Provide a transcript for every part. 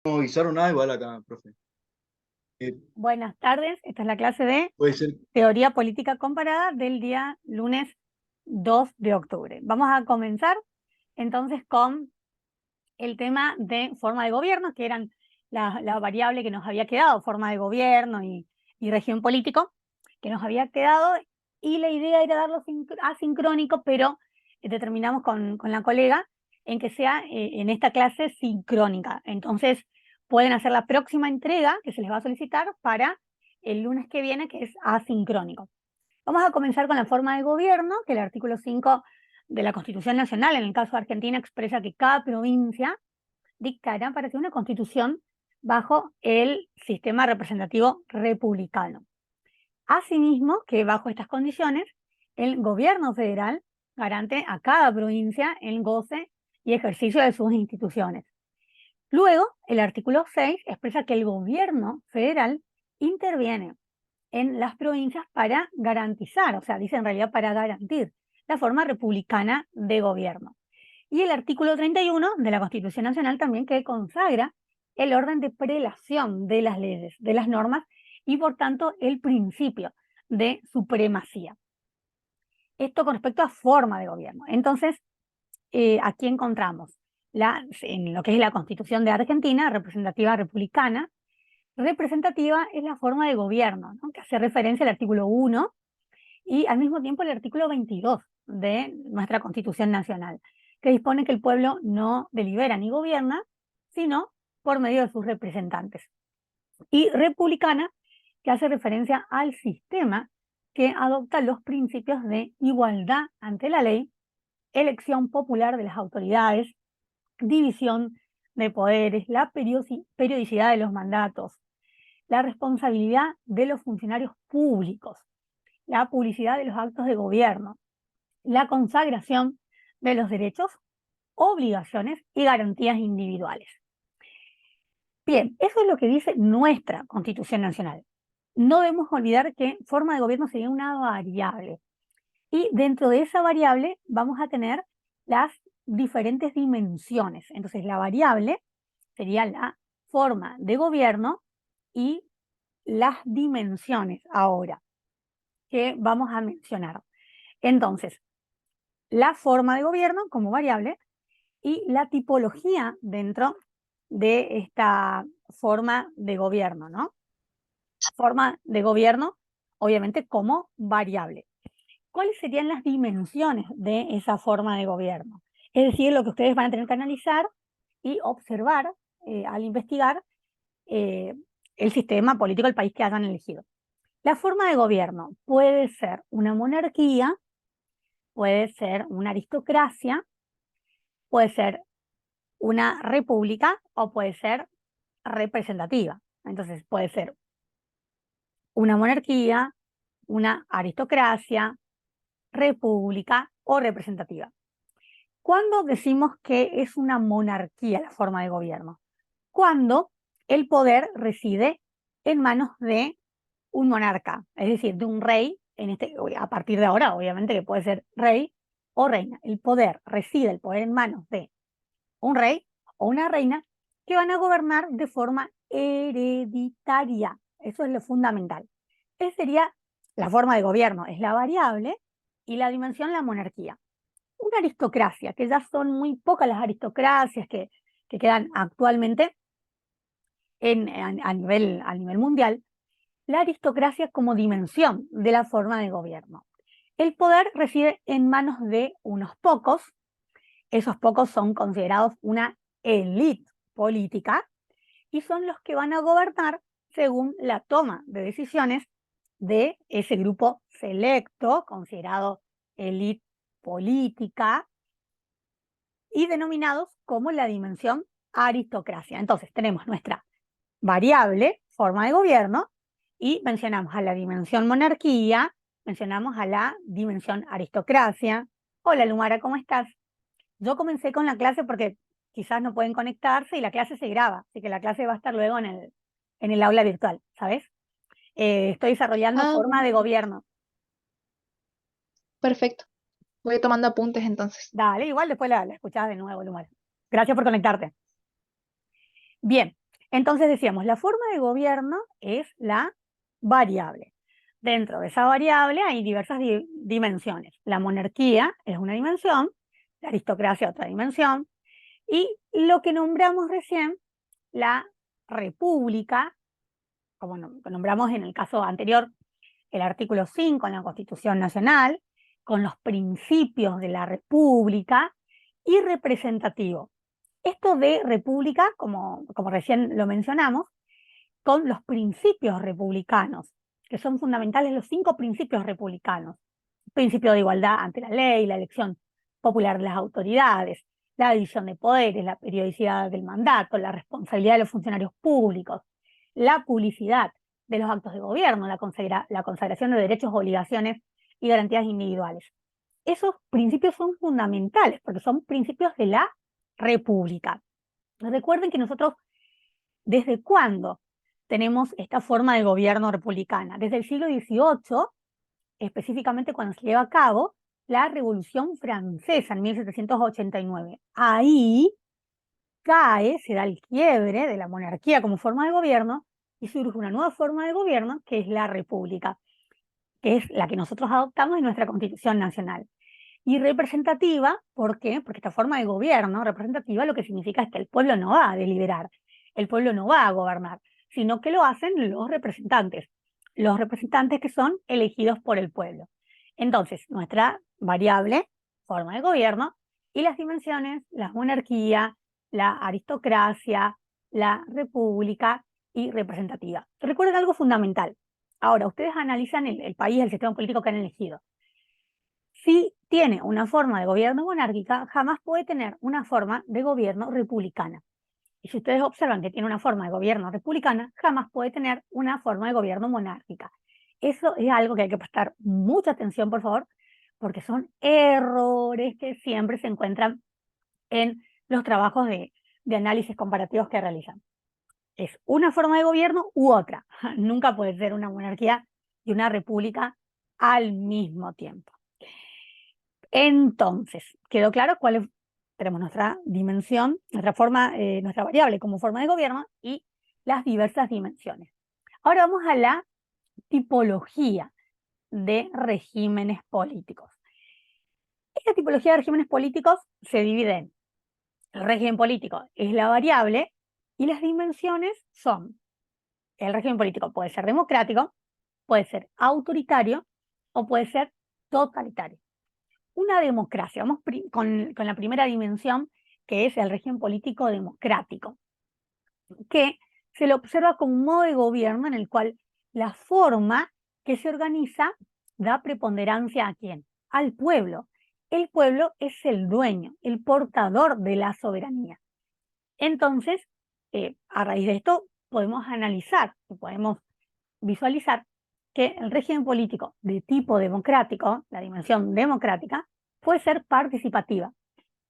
No avisaron nada igual acá, profe. Buenas tardes, esta es la clase de Puede ser. Teoría Política Comparada del día lunes 2 de octubre. Vamos a comenzar entonces con el tema de forma de gobierno, que eran la variable que nos había quedado, forma de gobierno y región político, que nos había quedado, y la idea era darlo asincrónico, pero determinamos con la colega en que sea en esta clase sincrónica. Entonces, pueden hacer la próxima entrega que se les va a solicitar para el lunes que viene, que es asincrónico. Vamos a comenzar con la forma de gobierno, que el artículo 5 de la Constitución Nacional, en el caso de Argentina, expresa que cada provincia dictará para sí una constitución bajo el sistema representativo republicano. Asimismo, que bajo estas condiciones, el gobierno federal garante a cada provincia el goce y ejercicio de sus instituciones. Luego, el artículo 6 expresa que el gobierno federal interviene en las provincias para garantizar, o sea, dice en realidad para garantir la forma republicana de gobierno. Y el artículo 31 de la Constitución Nacional también, que consagra el orden de prelación de las leyes, de las normas, y por tanto el principio de supremacía. Esto con respecto a forma de gobierno. Entonces, aquí encontramos en lo que es la Constitución de Argentina, representativa republicana. Representativa es la forma de gobierno, ¿no?, que hace referencia al artículo 1 y al mismo tiempo el artículo 22 de nuestra Constitución Nacional, que dispone que el pueblo no delibera ni gobierna, sino por medio de sus representantes. Y republicana, que hace referencia al sistema que adopta los principios de igualdad ante la ley, elección popular de las autoridades, división de poderes, la periodicidad de los mandatos, la responsabilidad de los funcionarios públicos, la publicidad de los actos de gobierno, la consagración de los derechos, obligaciones y garantías individuales. Bien, eso es lo que dice nuestra Constitución Nacional. No debemos olvidar que forma de gobierno sería una variable, y dentro de esa variable vamos a tener las diferentes dimensiones. Entonces, la variable sería la forma de gobierno y las dimensiones ahora que vamos a mencionar. Entonces, la forma de gobierno como variable y la tipología dentro de esta forma de gobierno, ¿no? Forma de gobierno, obviamente, como variable. ¿Cuáles serían las dimensiones de esa forma de gobierno? Es decir, lo que ustedes van a tener que analizar y observar al investigar eh, el sistema político del país que hayan elegido. La forma de gobierno puede ser una monarquía, puede ser una aristocracia, puede ser una república o puede ser representativa. Entonces puede ser una monarquía, una aristocracia, república o representativa. ¿Cuándo decimos que es una monarquía la forma de gobierno? Cuando el poder reside en manos de un monarca, es decir, de un rey, a partir de ahora, obviamente que puede ser rey o reina. El poder reside, el poder en manos de un rey o una reina que van a gobernar de forma hereditaria. Eso es lo fundamental. Esa sería la forma de gobierno, es la variable, y la dimensión, la monarquía. Una aristocracia, que ya son muy pocas las aristocracias que quedan actualmente a nivel mundial, la aristocracia como dimensión de la forma de gobierno. El poder reside en manos de unos pocos. Esos pocos son considerados una élite política y son los que van a gobernar según la toma de decisiones de ese grupo selecto, considerado élite política, y denominados como la dimensión aristocracia. Entonces tenemos nuestra variable, forma de gobierno, y mencionamos a la dimensión monarquía, mencionamos a la dimensión aristocracia. Hola Lumara, ¿cómo estás? Yo comencé con la clase porque quizás no pueden conectarse y la clase se graba, así que la clase va a estar luego en el aula virtual, ¿sabes? Estoy desarrollando Ah, forma bueno, de gobierno. perfecto. Voy tomando apuntes entonces. Dale, igual después la escuchás de nuevo, Lumara. Gracias por conectarte. Bien, Entonces decíamos, la forma de gobierno es la variable. Dentro de esa variable hay diversas dimensiones. La monarquía es una dimensión, la aristocracia otra dimensión, y lo que nombramos recién, la república, como nombramos en el caso anterior, el artículo 5 en la Constitución Nacional, con los principios de la república, y representativo. Esto de república, como recién lo mencionamos, con los principios republicanos, que son fundamentales los 5 principios republicanos. Principio de igualdad ante la ley, la elección popular de las autoridades, la división de poderes, la periodicidad del mandato, la responsabilidad de los funcionarios públicos, la publicidad de los actos de gobierno, la consagración de derechos, obligaciones y garantías individuales. Esos principios son fundamentales porque son principios de la República. Recuerden que nosotros, ¿desde cuándo tenemos esta forma de gobierno republicana? Desde el siglo XVIII, específicamente cuando se lleva a cabo la Revolución Francesa en 1789. Ahí se da el quiebre de la monarquía como forma de gobierno y surge una nueva forma de gobierno que es la república, que es la que nosotros adoptamos en nuestra Constitución Nacional. Y representativa, ¿por qué? Porque esta forma de gobierno representativa lo que significa es que el pueblo no va a deliberar, el pueblo no va a gobernar, sino que lo hacen los representantes que son elegidos por el pueblo. Entonces, nuestra variable, forma de gobierno, y las dimensiones, la monarquía, la aristocracia, la república y representativa. Recuerden algo fundamental. Ahora, ustedes analizan el país, el sistema político que han elegido. Si tiene una forma de gobierno monárquica, jamás puede tener una forma de gobierno republicana. Y si ustedes observan que tiene una forma de gobierno republicana, jamás puede tener una forma de gobierno monárquica. Eso es algo que hay que prestar mucha atención, por favor, porque son errores que siempre se encuentran en los trabajos de análisis comparativos que realizan. Es una forma de gobierno u otra. Nunca puede ser una monarquía y una república al mismo tiempo. Entonces, ¿quedó claro cuál es? Tenemos nuestra dimensión, nuestra forma, nuestra variable como forma de gobierno y las diversas dimensiones. Ahora vamos a la tipología de regímenes políticos. Esta tipología de regímenes políticos se divide en el régimen político es la variable y las dimensiones son el régimen político puede ser democrático, puede ser autoritario o puede ser totalitario. Una democracia, vamos con la primera dimensión, que es el régimen político democrático, que se lo observa como un modo de gobierno en el cual la forma que se organiza da preponderancia ¿a quién? Al pueblo. El pueblo es el dueño, el portador de la soberanía. Entonces, a raíz de esto, podemos analizar, podemos visualizar que el régimen político de tipo democrático, la dimensión democrática, puede ser participativa.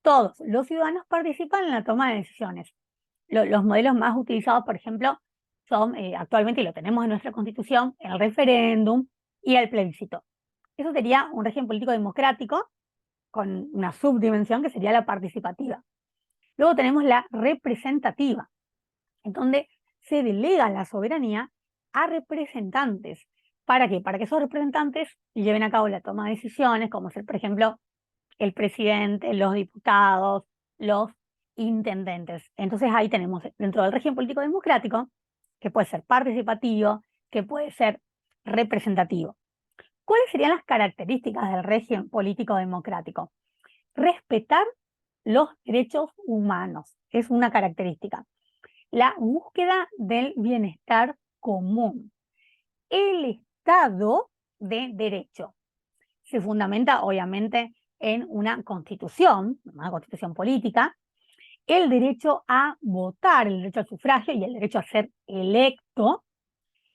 Todos los ciudadanos participan en la toma de decisiones. Los modelos más utilizados, por ejemplo, son actualmente, y lo tenemos en nuestra Constitución, el referéndum y el plebiscito. Eso sería un régimen político democrático con una subdimensión que sería la participativa. Luego tenemos la representativa, en donde se delega la soberanía a representantes. ¿Para qué? Para que esos representantes lleven a cabo la toma de decisiones, como ser, por ejemplo, el presidente, los diputados, los intendentes. Entonces ahí tenemos dentro del régimen político democrático, que puede ser participativo, que puede ser representativo. ¿Cuáles serían las características del régimen político democrático? Respetar los derechos humanos es una característica. La búsqueda del bienestar común. El Estado de Derecho. Se fundamenta, obviamente, en una constitución política, el derecho a votar, el derecho al sufragio y el derecho a ser electo,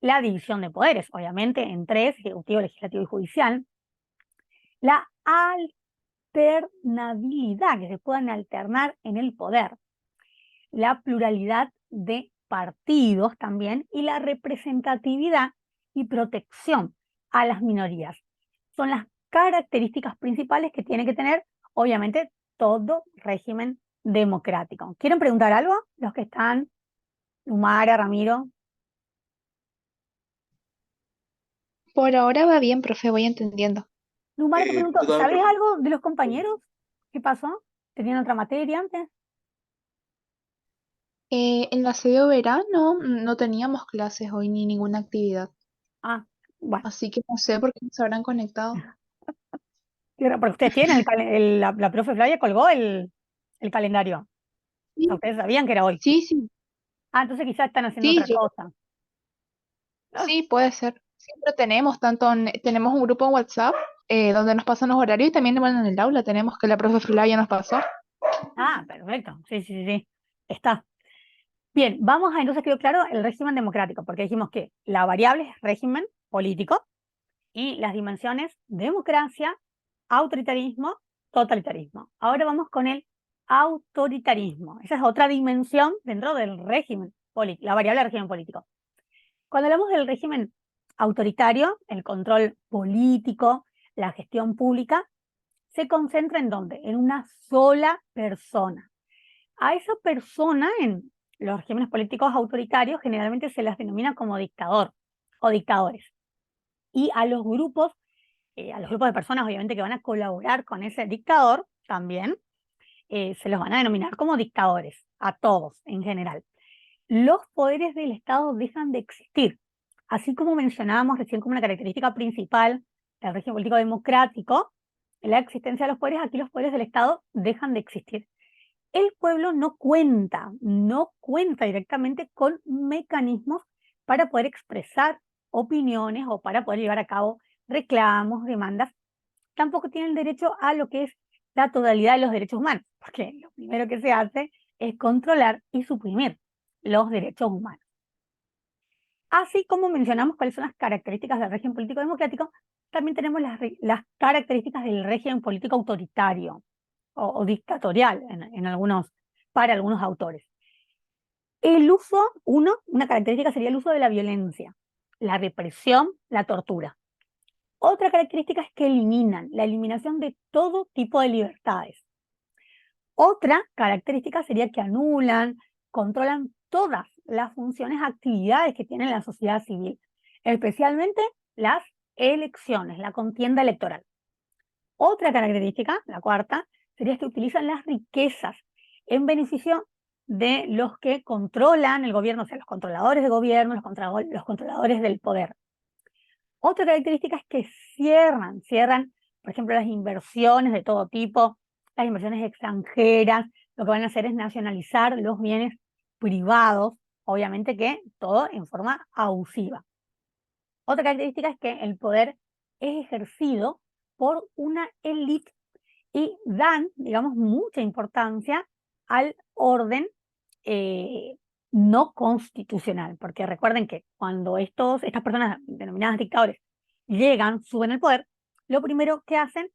la división de poderes, obviamente, en 3, ejecutivo, legislativo y judicial, la alternabilidad, que se puedan alternar en el poder, la pluralidad de partidos también y la representatividad y protección a las minorías. Son las características principales que tiene que tener, obviamente, todo régimen democrático. ¿Quieren preguntar algo? Los que están Lumara, Ramiro. Por ahora va bien, profe, voy entendiendo. Lumara, te pregunto, Yo también, ¿sabes profe. algo de los compañeros? ¿Qué pasó? ¿Tenían otra materia antes? En la sede de verano no teníamos clases hoy ni ninguna actividad, Ah, bueno, así que no sé por qué no se habrán conectado. porque ustedes tienen la profe Flavia colgó el calendario. O sea, Sí, ustedes sabían que era hoy. sí, sí, Ah, entonces quizás están haciendo sí, otra cosa. Ah, sí, puede ser. Siempre tenemos tenemos un grupo en WhatsApp donde nos pasan los horarios y también bueno, en el aula tenemos que la profe Flavia nos pasó. perfecto. Sí, sí, sí, sí. Está. Bien, vamos a entonces quedó claro el régimen democrático, porque dijimos que la variable es régimen político y las dimensiones democracia, autoritarismo, totalitarismo. Ahora vamos con el autoritarismo. Esa es otra dimensión dentro del régimen político, la variable del régimen político. Cuando hablamos del régimen autoritario, el control político, la gestión pública, se concentra en ¿dónde? En una sola persona. A esa persona en los regímenes políticos autoritarios generalmente se las denomina como dictador o dictadores. Y a los grupos de personas obviamente que van a colaborar con ese dictador también, se los van a denominar como dictadores, a todos en general. Los poderes del Estado dejan de existir. Así como mencionábamos recién como una característica principal del régimen político democrático, la existencia de los poderes, aquí los poderes del Estado dejan de existir. El pueblo no cuenta directamente con mecanismos para poder expresar opiniones o para poder llevar a cabo reclamos, demandas. Tampoco tiene el derecho a lo que es la totalidad de los derechos humanos, porque lo primero que se hace es controlar y suprimir los derechos humanos. Así como mencionamos cuáles son las características del régimen político democrático, también tenemos las características del régimen político autoritario o dictatorial para algunos autores. El uso, una característica sería el uso de la violencia, la represión, la tortura. Otra característica es que eliminan la eliminación de todo tipo de libertades. Otra característica sería que anulan, controlan todas las funciones, actividades que tiene la sociedad civil, especialmente las elecciones, la contienda electoral. Otra característica, la cuarta, sería que utilizan las riquezas en beneficio de los que controlan el gobierno, o sea, los controladores de gobierno, los controladores del poder. Otra característica es que cierran, por ejemplo, las inversiones de todo tipo, las inversiones extranjeras, lo que van a hacer es nacionalizar los bienes privados, obviamente que todo en forma abusiva. Otra característica es que el poder es ejercido por una élite y dan, digamos, mucha importancia al orden eh, no constitucional, porque recuerden que cuando estas personas denominadas dictadores llegan, suben el poder, lo primero que hacen,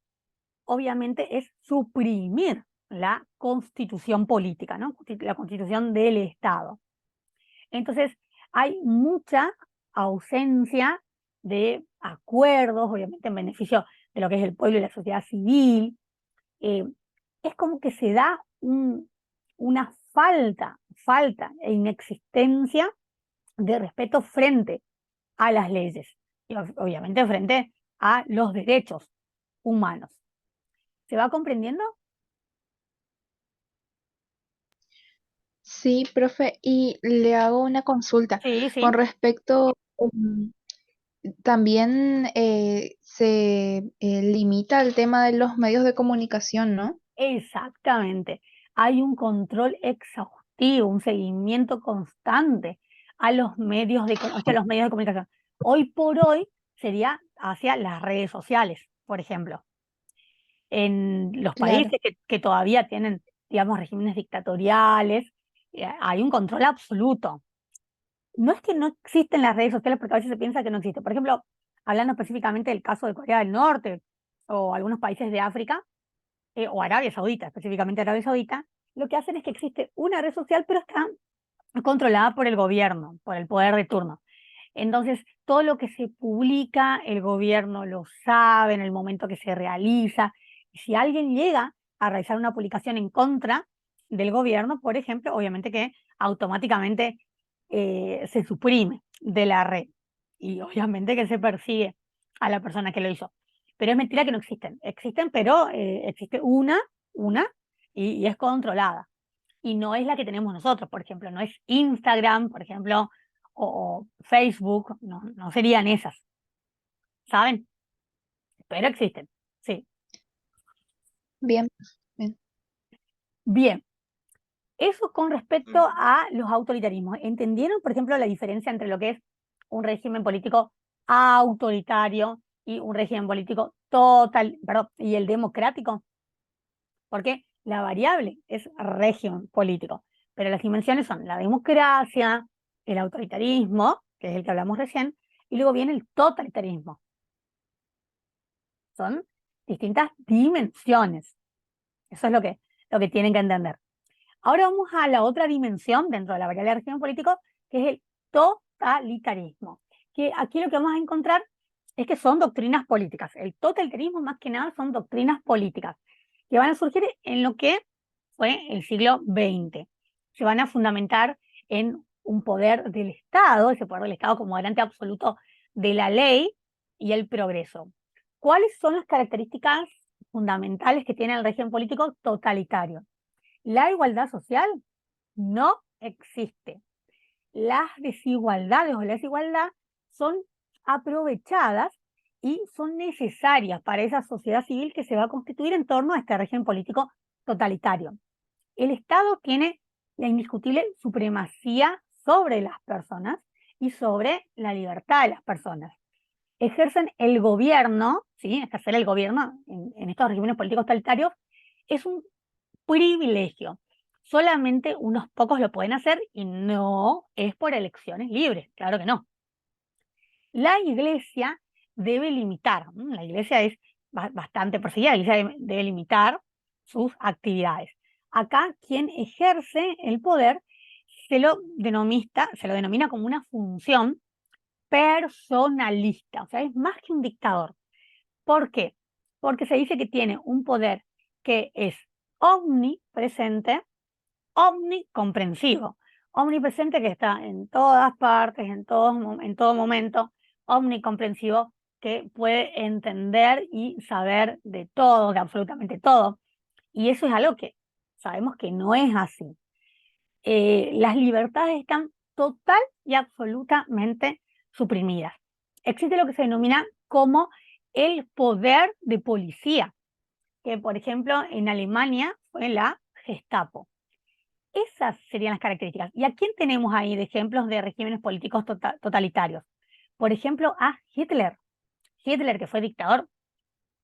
obviamente, es suprimir la constitución política, ¿no? La constitución del Estado. Entonces, hay mucha ausencia de acuerdos, obviamente en beneficio de lo que es el pueblo y la sociedad civil. eh, es como que se da una falta e inexistencia de respeto frente a las leyes y obviamente frente a los derechos humanos. ¿Se va comprendiendo? Sí, profe, y le hago una consulta Sí, con sí, respecto, también se limita el tema de los medios de comunicación, ¿no? exactamente. Hay un control exhaustivo, un seguimiento constante hacia los medios de comunicación. Hoy por hoy sería hacia las redes sociales, por ejemplo. En los Claro, países que todavía tienen, digamos, regímenes dictatoriales, hay un control absoluto. No es que no existen las redes sociales, porque a veces se piensa que no existen. Por ejemplo, hablando específicamente del caso de Corea del Norte o algunos países de África, o Arabia Saudita, específicamente Arabia Saudita, lo que hacen es que existe una red social, pero está controlada por el gobierno, por el poder de turno. Entonces, todo lo que se publica, el gobierno lo sabe en el momento que se realiza. Y si alguien llega a realizar una publicación en contra del gobierno, por ejemplo, obviamente que automáticamente se suprime de la red. Y obviamente que se persigue a la persona que lo hizo. Pero es mentira que no existen. Existen, pero existe una, y es controlada. Y no es la que tenemos nosotros, por ejemplo. No es Instagram, por ejemplo, o Facebook. No, no serían esas. ¿Saben? Pero existen. Sí. Bien, bien. Bien. Eso con respecto a los autoritarismos. ¿Entendieron, por ejemplo, la diferencia entre lo que es un régimen político autoritario y un régimen político y el democrático? Porque la variable es régimen político, pero las dimensiones son la democracia, el autoritarismo, que es el que hablamos recién, y luego viene el totalitarismo. Son distintas dimensiones. Eso es lo que tienen que entender. Ahora vamos a la otra dimensión dentro de la variable de régimen político, que es el totalitarismo. Que aquí lo que vamos a encontrar es que son doctrinas políticas. El totalitarismo, más que nada, son doctrinas políticas que van a surgir en lo que fue el siglo XX. Se van a fundamentar en un poder del Estado, ese poder del Estado como garante absoluto de la ley y el progreso. ¿Cuáles son las características fundamentales que tiene el régimen político totalitario? La igualdad social no existe. Las desigualdades o la desigualdad son aprovechadas y son necesarias para esa sociedad civil que se va a constituir en torno a este régimen político totalitario. El Estado tiene la indiscutible supremacía sobre las personas y sobre la libertad de las personas. Ejercen el gobierno, ¿sí? Ejercer el gobierno en estos regímenes políticos totalitarios es un privilegio. Solamente unos pocos lo pueden hacer y no es por elecciones libres, claro que no. La Iglesia debe limitar, la Iglesia es bastante perseguida, la Iglesia debe limitar sus actividades. Acá quien ejerce el poder se lo denomina como una función personalista, o sea, es más que un dictador. ¿Por qué? Porque se dice que tiene un poder que es omnipresente, omnicomprensivo. Omnipresente que está en todas partes, en todo momento, omnicomprensivo que puede entender y saber de todo, de absolutamente todo. Y eso es algo que sabemos que no es así. Las libertades están total y absolutamente suprimidas. Existe lo que se denomina como el poder de policía, que por ejemplo en Alemania fue la Gestapo. Esas serían las características. ¿Y a quién tenemos ahí de ejemplos de regímenes políticos totalitarios? Por ejemplo, a Hitler. Hitler, que fue dictador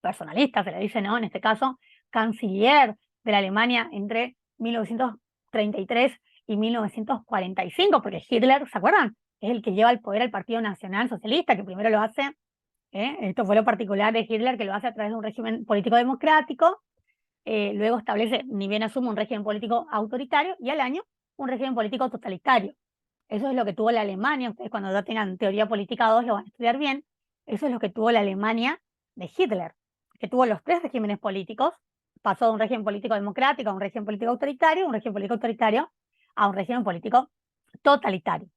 personalista, se le dice, ¿no? En este caso, canciller de la Alemania entre 1933 y 1945, porque Hitler, ¿se acuerdan? Es el que lleva al poder al Partido Nacional Socialista, que primero lo hace, esto fue lo particular de Hitler, que lo hace a través de un régimen político democrático, luego establece, ni bien asume, un régimen político autoritario y al año un régimen político totalitario. Eso es lo que tuvo la Alemania, ustedes cuando ya tengan teoría política 2 lo van a estudiar bien, eso es lo que tuvo la Alemania de Hitler, que tuvo los 3 regímenes políticos, pasó de un régimen político democrático a un régimen político autoritario, un régimen político autoritario a un régimen político totalitario.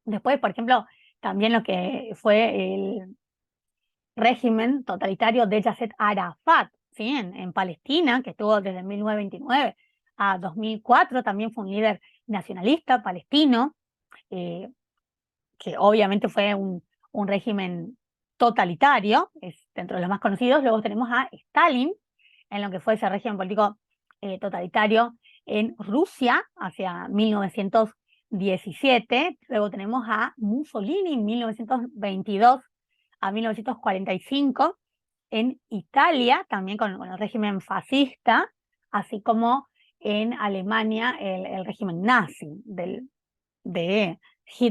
Después, por ejemplo, también lo que fue el régimen totalitario de Yasser Arafat, ¿sí? En Palestina, que estuvo desde 1929 a 2004, también fue un líder nacionalista palestino, que obviamente fue un régimen totalitario, es dentro de los más conocidos. Luego tenemos a Stalin, en lo que fue ese régimen político totalitario en Rusia hacia 1917. Luego tenemos a Mussolini en 1922 a 1945, en Italia, también con el régimen fascista, así como en Alemania el régimen nazi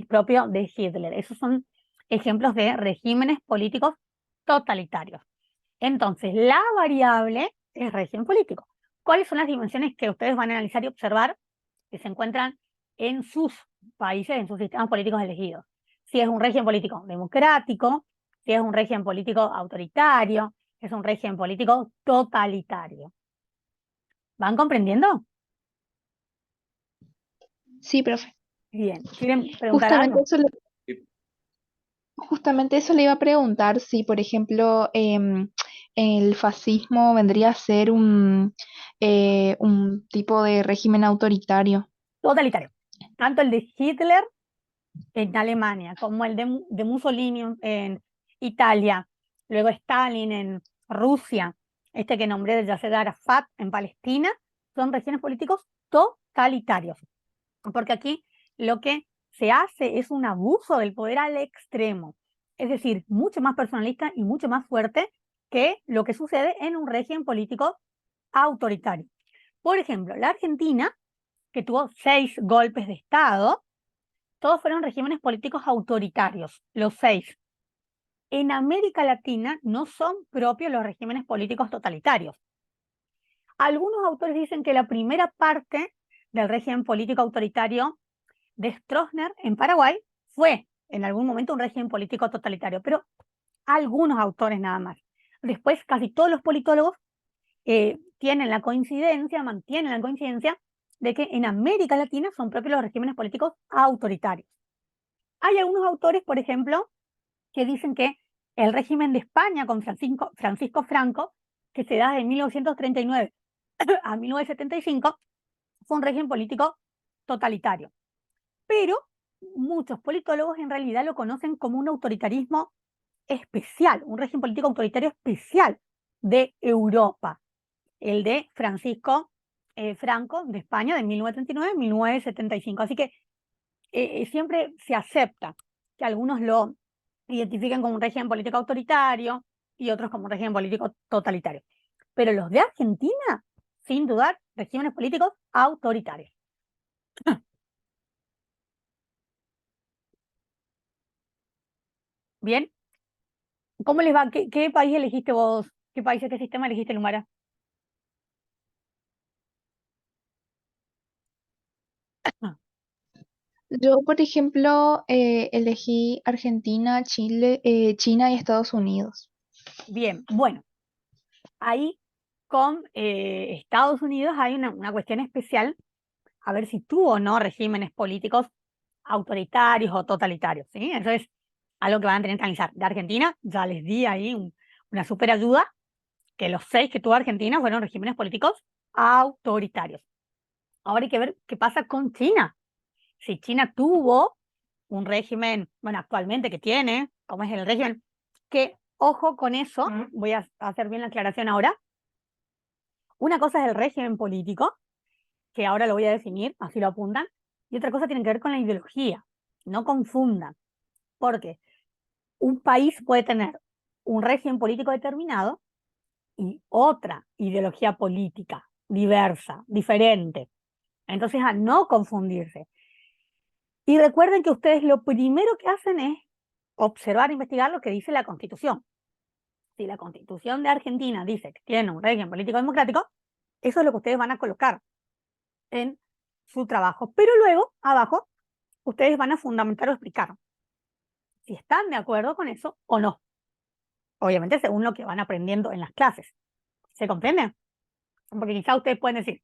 propio de Hitler. Esos son ejemplos de regímenes políticos totalitarios. Entonces, la variable es régimen político. ¿Cuáles son las dimensiones que ustedes van a analizar y observar que se encuentran en sus países, en sus sistemas políticos elegidos? Si es un régimen político democrático, si es un régimen político autoritario, si es un régimen político totalitario. ¿Van comprendiendo? Sí, profe. Bien, ¿quieren preguntar algo? Justamente eso le iba a preguntar si, por ejemplo, el fascismo vendría a ser un tipo de régimen autoritario. Totalitario. Tanto el de Hitler en Alemania, como el de Mussolini en Italia, luego Stalin en Rusia, este que nombré de Yasser Arafat en Palestina, son regímenes políticos totalitarios. Porque aquí lo que se hace es un abuso del poder al extremo, es decir, mucho más personalista y mucho más fuerte que lo que sucede en un régimen político autoritario. Por ejemplo, la Argentina, que tuvo 6 golpes de Estado, todos fueron regímenes políticos autoritarios, los 6. En América Latina no son propios los regímenes políticos totalitarios. Algunos autores dicen que la primera parte del régimen político autoritario de Stroessner en Paraguay fue en algún momento un régimen político totalitario, pero algunos autores nada más. Después casi todos los politólogos mantienen la coincidencia de que en América Latina son propios los regímenes políticos autoritarios. Hay algunos autores, por ejemplo, que dicen que el régimen de España con Francisco Franco, que se da de 1939 a 1975, fue un régimen político totalitario. Pero muchos politólogos en realidad lo conocen como un autoritarismo especial, un régimen político autoritario especial de Europa, el de Francisco Franco de España de 1939 a 1975. Así que siempre se acepta que algunos lo identifiquen como un régimen político autoritario y otros como un régimen político totalitario. Pero los de Argentina, sin dudar, regímenes políticos autoritarios. Bien, ¿cómo les va? ¿Qué país elegiste vos? ¿Qué país, qué sistema elegiste, Lumara? Yo, por ejemplo, elegí Argentina, Chile, China y Estados Unidos. Bien, bueno, ahí con Estados Unidos hay una cuestión especial, a ver si tuvo o no regímenes políticos autoritarios o totalitarios, ¿sí? Eso es algo que van a tener que analizar. De Argentina ya les di ahí una super ayuda, que los 6 que tuvo Argentina fueron regímenes políticos autoritarios. Ahora hay que ver qué pasa con China. Si China tuvo un régimen, bueno, actualmente que tiene, como es el régimen, que, ojo con eso, voy a hacer bien la aclaración ahora. Una cosa es el régimen político, que ahora lo voy a definir, así lo apuntan, y otra cosa tiene que ver con la ideología. No confundan, porque un país puede tener un régimen político determinado y otra ideología política diversa, diferente. Entonces, a no confundirse. Y recuerden que ustedes lo primero que hacen es observar, investigar lo que dice la Constitución. Si la Constitución de Argentina dice que tiene un régimen político democrático, eso es lo que ustedes van a colocar en su trabajo. Pero luego, abajo, ustedes van a fundamentar o explicar si están de acuerdo con eso o no. Obviamente según lo que van aprendiendo en las clases. ¿Se comprende? Porque quizá ustedes pueden decir,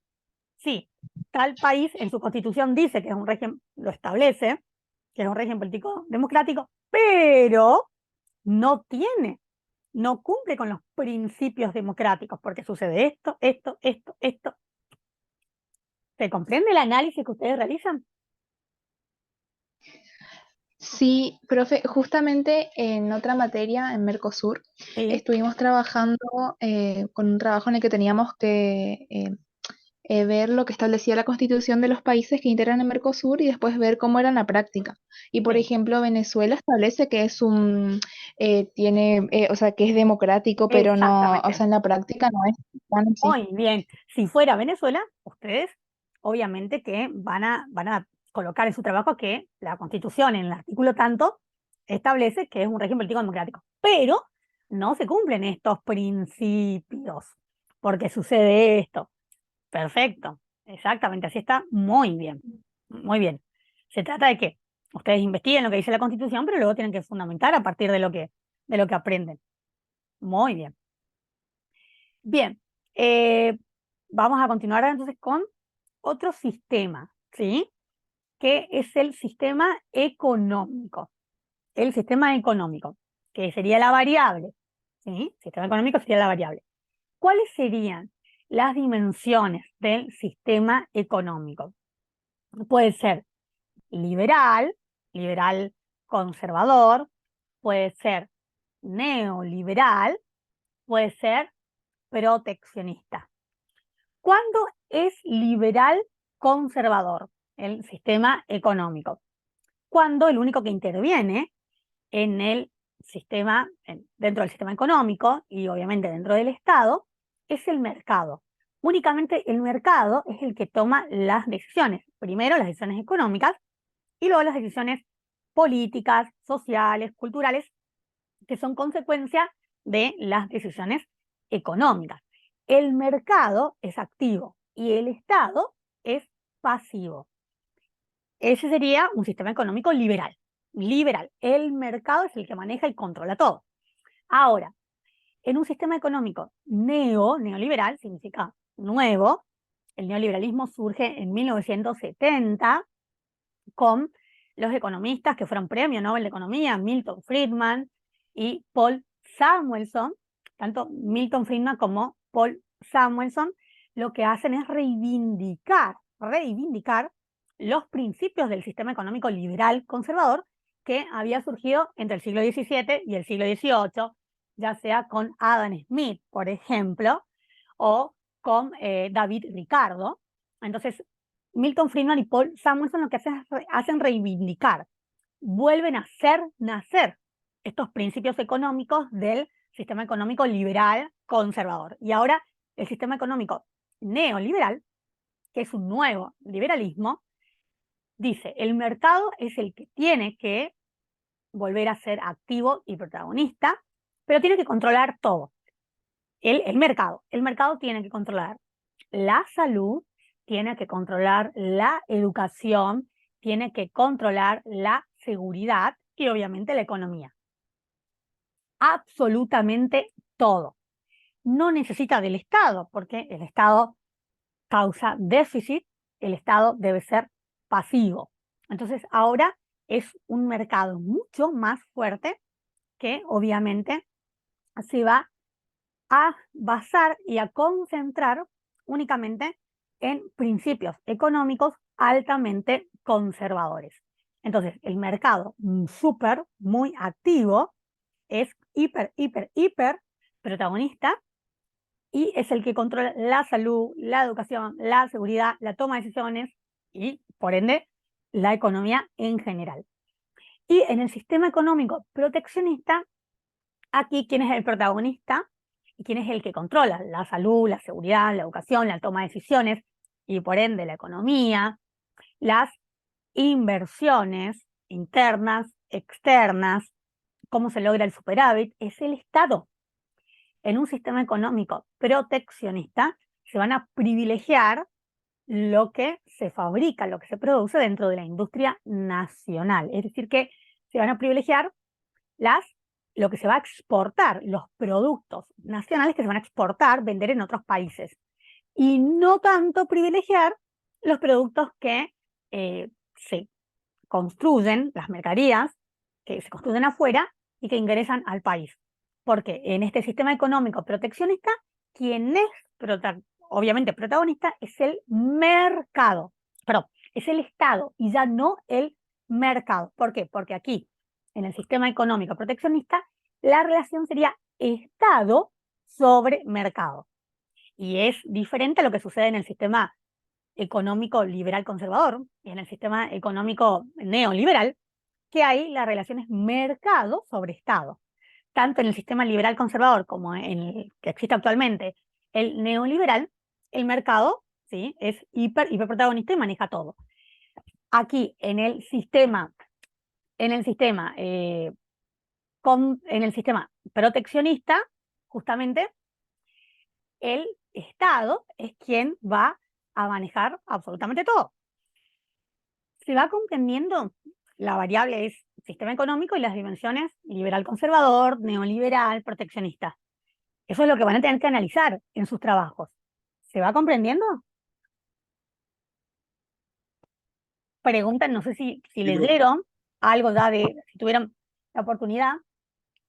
sí, tal país en su constitución dice que es un régimen, lo establece, que es un régimen político democrático, pero no cumple con los principios democráticos, porque sucede esto. ¿Se comprende el análisis que ustedes realizan? Sí, profe, justamente en otra materia, en Mercosur, Sí. estuvimos trabajando con un trabajo en el que teníamos que ver lo que establecía la constitución de los países que integran el Mercosur y después ver cómo era en la práctica. Y por Sí, ejemplo, Venezuela establece que es o sea, que es democrático, pero no, o exactamente. sea, en la práctica no es tan así. Muy bien. Si fuera Venezuela, ustedes obviamente que van a colocar en su trabajo que la Constitución en el artículo tanto establece que es un régimen político democrático, pero no se cumplen estos principios, porque sucede esto. Perfecto, exactamente, así está muy bien, muy bien. Se trata de que ustedes investiguen lo que dice la Constitución, pero luego tienen que fundamentar a partir de lo que aprenden. Muy bien. Bien, vamos a continuar entonces con otro sistema, ¿sí? que es el sistema económico. El sistema económico, que sería la variable, ¿sí? Sistema económico sería la variable. ¿Cuáles serían las dimensiones del sistema económico? Puede ser liberal, liberal conservador, puede ser neoliberal, puede ser proteccionista. ¿Cuándo es liberal conservador el sistema económico? Cuando el único que interviene en el sistema, dentro del sistema económico y obviamente dentro del Estado, es el mercado. Únicamente el mercado es el que toma las decisiones. Primero las decisiones económicas y luego las decisiones políticas, sociales, culturales, que son consecuencia de las decisiones económicas. El mercado es activo y el Estado es pasivo. Ese sería un sistema económico liberal. Liberal. El mercado es el que maneja y controla todo. Ahora, en un sistema económico neoliberal, significa nuevo, el neoliberalismo surge en 1970 con los economistas que fueron premio Nobel de Economía, Milton Friedman y Paul Samuelson. Tanto Milton Friedman como Paul Samuelson lo que hacen es reivindicar los principios del sistema económico liberal conservador que había surgido entre el siglo XVII y el siglo XVIII, ya sea con Adam Smith, por ejemplo, o con David Ricardo. Entonces, Milton Friedman y Paul Samuelson lo que hacen reivindicar, vuelven a hacer nacer estos principios económicos del sistema económico liberal conservador. Y ahora el sistema económico neoliberal, que es un nuevo liberalismo, dice, el mercado es el que tiene que volver a ser activo y protagonista, pero tiene que controlar todo. El mercado tiene que controlar la salud, tiene que controlar la educación, tiene que controlar la seguridad y obviamente la economía. Absolutamente todo. No necesita del Estado, porque el Estado causa déficit, el Estado debe ser pasivo. Entonces ahora es un mercado mucho más fuerte que obviamente se va a basar y a concentrar únicamente en principios económicos altamente conservadores. Entonces, el mercado súper, muy activo, es hiper protagonista y es el que controla la salud, la educación, la seguridad, la toma de decisiones y, por ende, la economía en general. Y en el sistema económico proteccionista, aquí, ¿quién es el protagonista? ¿Y quién es el que controla la salud, la seguridad, la educación, la toma de decisiones y por ende la economía, las inversiones internas, externas, cómo se logra el superávit? Es el Estado. En un sistema económico proteccionista se van a privilegiar lo que se fabrica, lo que se produce dentro de la industria nacional. Es decir, que se van a privilegiar lo que se va a exportar, los productos nacionales que se van a exportar, vender en otros países. Y no tanto privilegiar los productos que se construyen, las mercaderías, que se construyen afuera y que ingresan al país. Porque en este sistema económico proteccionista, quien es obviamente protagonista es el mercado, perdón, es el Estado y ya no el mercado. ¿Por qué? Porque aquí, en el sistema económico proteccionista, la relación sería Estado sobre mercado. Y es diferente a lo que sucede en el sistema económico liberal conservador y en el sistema económico neoliberal, que ahí la relación es mercado sobre Estado. Tanto en el sistema liberal conservador como en el que existe actualmente, el neoliberal, el mercado, ¿sí?, es hiper protagonista y maneja todo. Aquí en el sistema proteccionista, justamente, el Estado es quien va a manejar absolutamente todo. Se va comprendiendo, la variable es sistema económico y las dimensiones liberal conservador, neoliberal, proteccionista. Eso es lo que van a tener que analizar en sus trabajos. ¿Se va comprendiendo? preguntan, no sé si Sí, profe. leyeron algo ya si tuvieron la oportunidad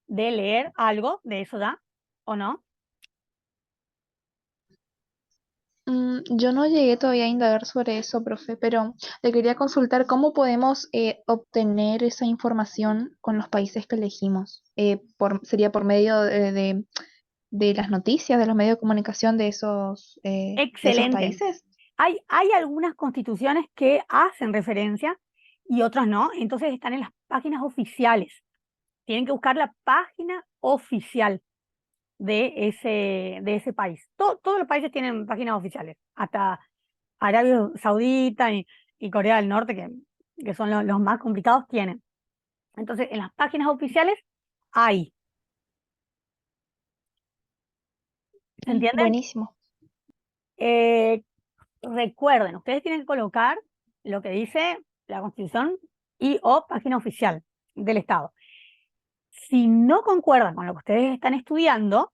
de leer algo de eso ya, ¿o no? Yo no llegué todavía a indagar sobre eso, profe, pero le quería consultar cómo podemos obtener esa información con los países que elegimos. ¿Sería por medio de las noticias, de los medios de comunicación de esos Excelente. países? Hay algunas constituciones que hacen referencia y otras no, entonces están en las páginas oficiales. Tienen que buscar la página oficial de ese país. Todos los países tienen páginas oficiales, hasta Arabia Saudita y Corea del Norte, que son los más complicados, tienen. Entonces, en las páginas oficiales hay. ¿Se entiende? Buenísimo. Eh, Recuerden, ustedes tienen que colocar lo que dice la Constitución y o página oficial del Estado. Si no concuerdan con lo que ustedes están estudiando,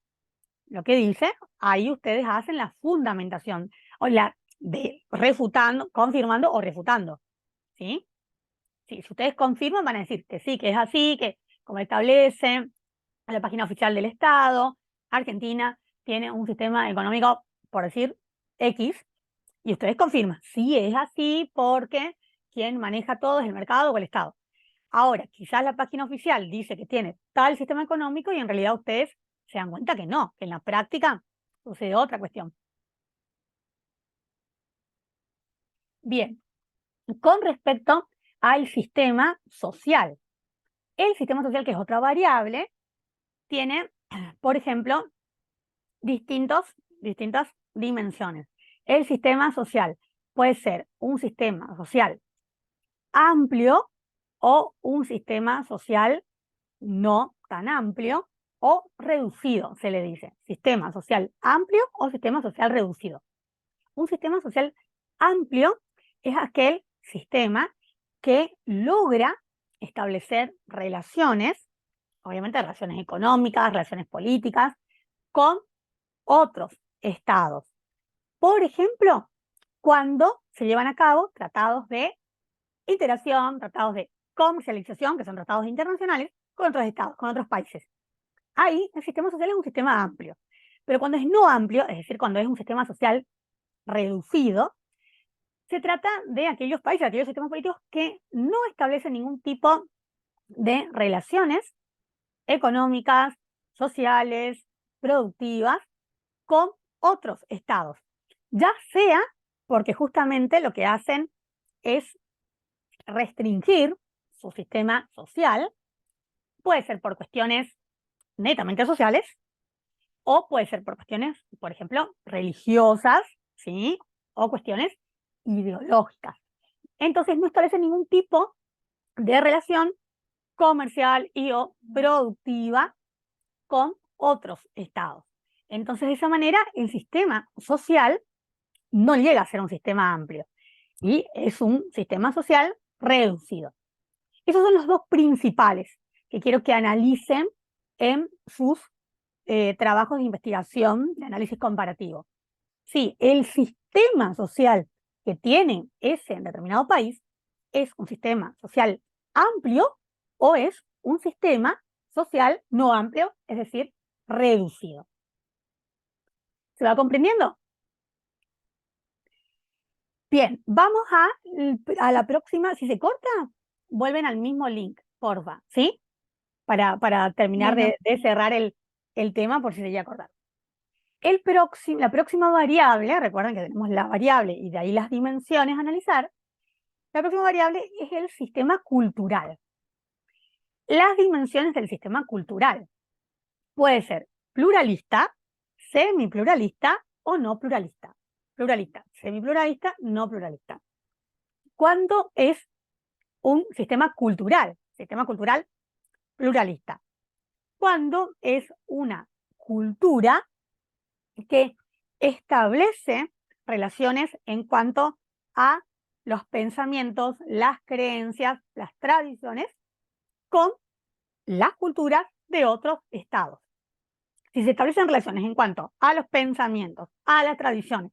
lo que dice, ahí ustedes hacen la fundamentación, o la de refutando, confirmando o refutando, ¿sí? Sí, si ustedes confirman, van a decir que sí, que es así, que como establece la página oficial del Estado, Argentina tiene un sistema económico, por decir, X, y ustedes confirman, sí es así porque quien maneja todo es el mercado o el Estado. Ahora, quizás la página oficial dice que tiene tal sistema económico y en realidad ustedes se dan cuenta que no, que en la práctica sucede otra cuestión. Bien, con respecto al sistema social. El sistema social, que es otra variable, tiene, por ejemplo, distintas dimensiones. El sistema social puede ser un sistema social amplio o un sistema social no tan amplio o reducido, se le dice. Sistema social amplio o sistema social reducido. Un sistema social amplio es aquel sistema que logra establecer relaciones, obviamente relaciones económicas, relaciones políticas, con otros estados. Por ejemplo, cuando se llevan a cabo tratados de integración, tratados de comercialización, que son tratados internacionales, con otros estados, con otros países. Ahí el sistema social es un sistema amplio. Pero cuando es no amplio, es decir, cuando es un sistema social reducido, se trata de aquellos países, aquellos sistemas políticos que no establecen ningún tipo de relaciones económicas, sociales, productivas con otros estados, ya sea porque justamente lo que hacen es restringir su sistema social, puede ser por cuestiones netamente sociales o puede ser por cuestiones, por ejemplo, religiosas, ¿sí? O cuestiones ideológicas. Entonces no establece ningún tipo de relación comercial y o productiva con otros estados. Entonces, de esa manera, el sistema social no llega a ser un sistema amplio y es un sistema social reducido. Esos son los dos principales que quiero que analicen en sus trabajos de investigación, de análisis comparativo. Si el sistema social que tiene ese determinado país es un sistema social amplio o es un sistema social no amplio, es decir, reducido. ¿Se va comprendiendo? Bien, vamos a la próxima. Si se corta, vuelven al mismo link, porfa, ¿sí? Para terminar Bueno, de cerrar el tema por si se llega a acordar. La próxima variable, recuerden que tenemos la variable y de ahí las dimensiones a analizar, la próxima variable es el sistema cultural. Las dimensiones del sistema cultural puede ser pluralista, semipluralista o no pluralista. Pluralista, semipluralista, no pluralista. ¿Cuándo es un sistema cultural pluralista? Cuando es una cultura que establece relaciones en cuanto a los pensamientos, las creencias, las tradiciones con las culturas de otros estados. Si se establecen relaciones en cuanto a los pensamientos, a las tradiciones,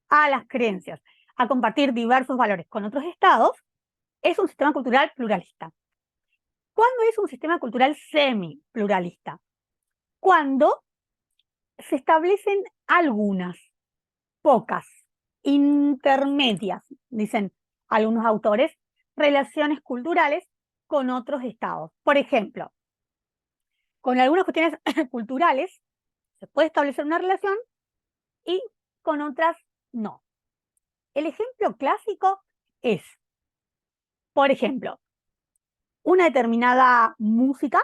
a las creencias, a compartir diversos valores con otros estados, es un sistema cultural pluralista. ¿Cuándo es un sistema cultural semi-pluralista? Cuando se establecen algunas, pocas, intermedias, dicen algunos autores, relaciones culturales con otros estados. Por ejemplo, con algunas cuestiones culturales se puede establecer una relación y con otras no. El ejemplo clásico es, por ejemplo, una determinada música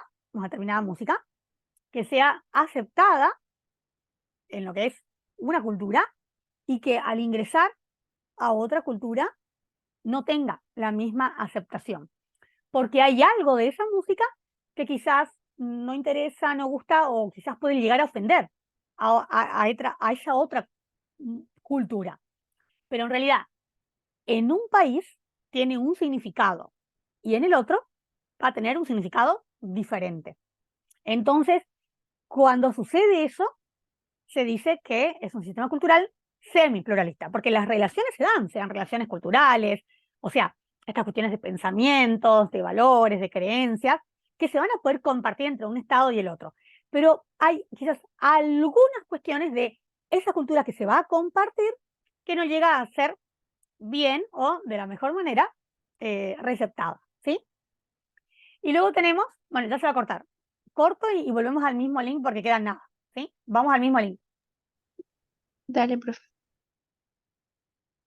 que sea aceptada en lo que es una cultura y que al ingresar a otra cultura no tenga la misma aceptación. Porque hay algo de esa música que quizás no interesa, no gusta o quizás puede llegar a ofender a esa otra cultura. Pero en realidad, en un país tiene un significado y en el otro va a tener un significado diferente. Entonces, cuando sucede eso, se dice que es un sistema cultural semi-pluralista, porque las relaciones se dan relaciones culturales, o sea, estas cuestiones de pensamientos, de valores, de creencias, que se van a poder compartir entre un estado y el otro. Pero hay quizás algunas cuestiones de esa cultura que se va a compartir que no llega a ser bien o de la mejor manera receptada, ¿sí? Y luego tenemos, bueno, ya se va a cortar. Corto y volvemos al mismo link porque queda nada, ¿sí? Vamos al mismo link. Dale, profe.